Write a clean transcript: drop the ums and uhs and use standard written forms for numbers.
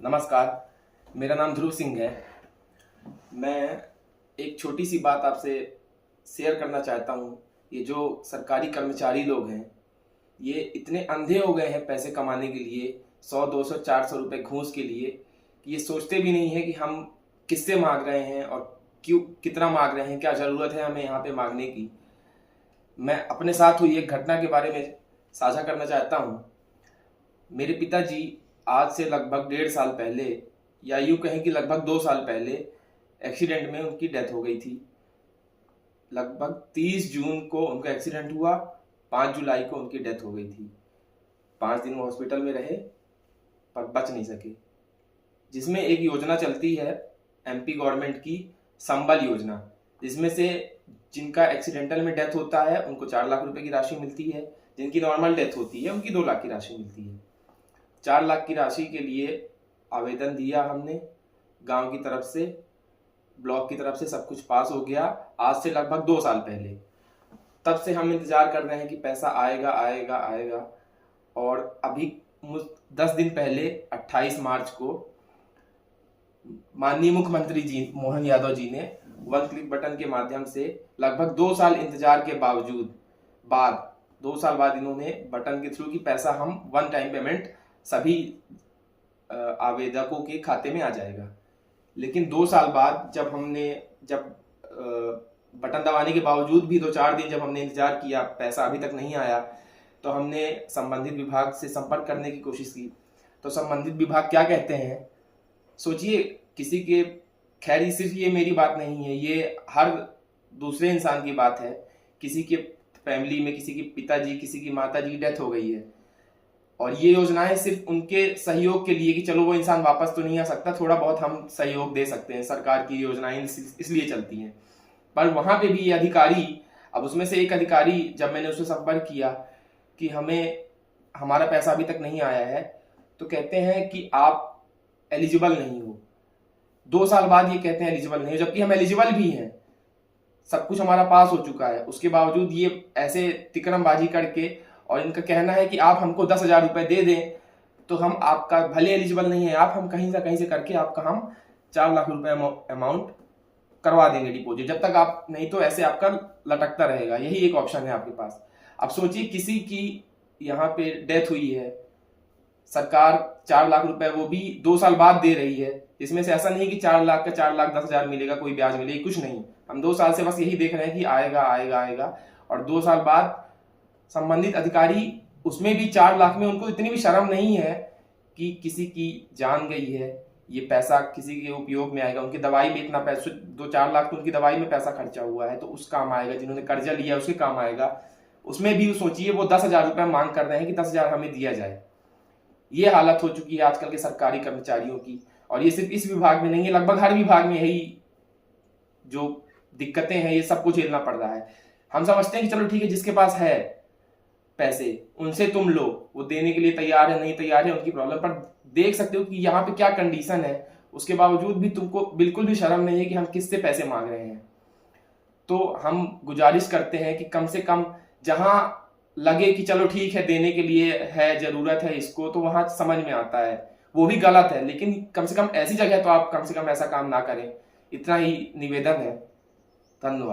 नमस्कार, मेरा नाम ध्रुव सिंह है। मैं एक छोटी सी बात आपसे शेयर करना चाहता हूँ। ये जो सरकारी कर्मचारी लोग हैं, ये इतने अंधे हो गए हैं पैसे कमाने के लिए, 100, 200, 400 रुपए घूस के लिए, कि ये सोचते भी नहीं है कि हम किससे मांग रहे हैं और क्यों, कितना मांग रहे हैं, क्या ज़रूरत है हमें यहाँ पे मांगने की। मैं अपने साथ हुई एक घटना के बारे में साझा करना चाहता हूँ। मेरे पिताजी आज से लगभग 1.5 साल पहले, या यूं कहें कि लगभग 2 साल पहले, एक्सीडेंट में उनकी डेथ हो गई थी। लगभग 30 जून को उनका एक्सीडेंट हुआ, 5 जुलाई को उनकी डेथ हो गई थी। 5 दिन वो हॉस्पिटल में रहे पर बच नहीं सके। जिसमें एक योजना चलती है एमपी गवर्नमेंट की, संबल योजना, जिसमें से जिनका एक्सीडेंटल में डेथ होता है उनको 4 लाख रुपए की राशि मिलती है, जिनकी नॉर्मल डेथ होती है उनकी 2 लाख की राशि मिलती है। 4 लाख की राशि के लिए आवेदन दिया हमने, गांव की तरफ से, ब्लॉक की तरफ से, सब कुछ पास हो गया आज से लगभग 2 साल पहले। तब से हम इंतजार कर रहे हैं कि पैसा आएगा आएगा आएगा। और अभी 10 दिन पहले 28 मार्च को माननीय मुख्यमंत्री जी मोहन यादव जी ने वन क्लिक बटन के माध्यम से लगभग 2 साल इंतजार के बाद 2 साल बाद इन्होंने बटन के थ्रू की पैसा हम वन टाइम पेमेंट सभी आवेदकों के खाते में आ जाएगा। लेकिन 2 साल बाद जब बटन दबाने के बावजूद भी 2-4 दिन जब हमने इंतजार किया, पैसा अभी तक नहीं आया, तो हमने संबंधित विभाग से संपर्क करने की कोशिश की। तो संबंधित विभाग क्या कहते हैं, सोचिए, किसी के, खैर सिर्फ ये मेरी बात नहीं है, ये हर दूसरे इंसान की बात है। किसी के फैमिली में किसी के पिताजी, किसी की माताजी की डेथ हो गई है, और ये योजनाएं सिर्फ उनके सहयोग के लिए, कि चलो वो इंसान वापस तो नहीं आ सकता, थोड़ा बहुत हम सहयोग दे सकते हैं, सरकार की योजनाएं इसलिए चलती हैं। पर वहां पे भी ये अधिकारी, अब उसमें से एक अधिकारी, जब मैंने उससे संपर्क किया कि हमारा पैसा अभी तक नहीं आया है, तो कहते हैं कि आप एलिजिबल नहीं हो। 2 साल बाद ये कहते हैं एलिजिबल नहीं हो, जबकि हम एलिजिबल भी हैं, सब कुछ हमारा पास हो चुका है। उसके बावजूद ये ऐसे तिकड़मबाजी करके, और इनका कहना है कि आप हमको 10,000 रुपए दे दें तो हम आपका, भले एलिजिबल नहीं है आप, हम कहीं से करके आपका हम 4 लाख रुपए अमाउंट करवा देंगे डिपॉजिट, जब तक आप, नहीं तो ऐसे आपका लटकता रहेगा। यही एक ऑप्शन है आपके पास। अब सोचिए, किसी की यहाँ पे डेथ हुई है, सरकार 4 लाख रुपए वो भी 2 साल बाद दे रही है, जिसमें से ऐसा नहीं कि 4 लाख का 4,10,000 मिलेगा, कोई ब्याज मिलेगी, कुछ नहीं। हम 2 साल से बस यही देख रहे हैं कि आएगा आएगा आएगा, और 2 साल बाद संबंधित अधिकारी, उसमें भी 4 लाख में उनको इतनी भी शर्म नहीं है कि किसी की जान गई है, ये पैसा किसी के उपयोग में आएगा, उनकी दवाई में इतना पैसा, 2-4 लाख तो उनकी दवाई में पैसा खर्चा हुआ है, तो उस काम आएगा, जिन्होंने कर्जा लिया उसके काम आएगा। उसमें भी सोचिए, वो 10,000 रुपए मांग कर रहे हैं कि 10,000 हमें दिया जाए। ये हालत हो चुकी है आजकल के सरकारी कर्मचारियों की। और ये सिर्फ इस विभाग में नहीं है, लगभग हर विभाग में यही जो दिक्कतें हैं, ये सबको झेलना पड़ रहा है। हम समझते हैं कि चलो ठीक है, जिसके पास है पैसे उनसे तुम लो, वो देने के लिए तैयार है, नहीं तैयार है उनकी प्रॉब्लम, पर देख सकते हो कि यहाँ पे क्या कंडीशन है। उसके बावजूद भी तुमको बिल्कुल भी शर्म नहीं है कि हम किससे पैसे मांग रहे हैं। तो हम गुजारिश करते हैं कि कम से कम, जहां लगे कि चलो ठीक है, देने के लिए है, जरूरत है इसको, तो वहां समझ में आता है वो भी गलत है, लेकिन कम से कम ऐसी जगह तो आप कम से कम ऐसा काम ना करें। इतना ही निवेदन है। धन्यवाद।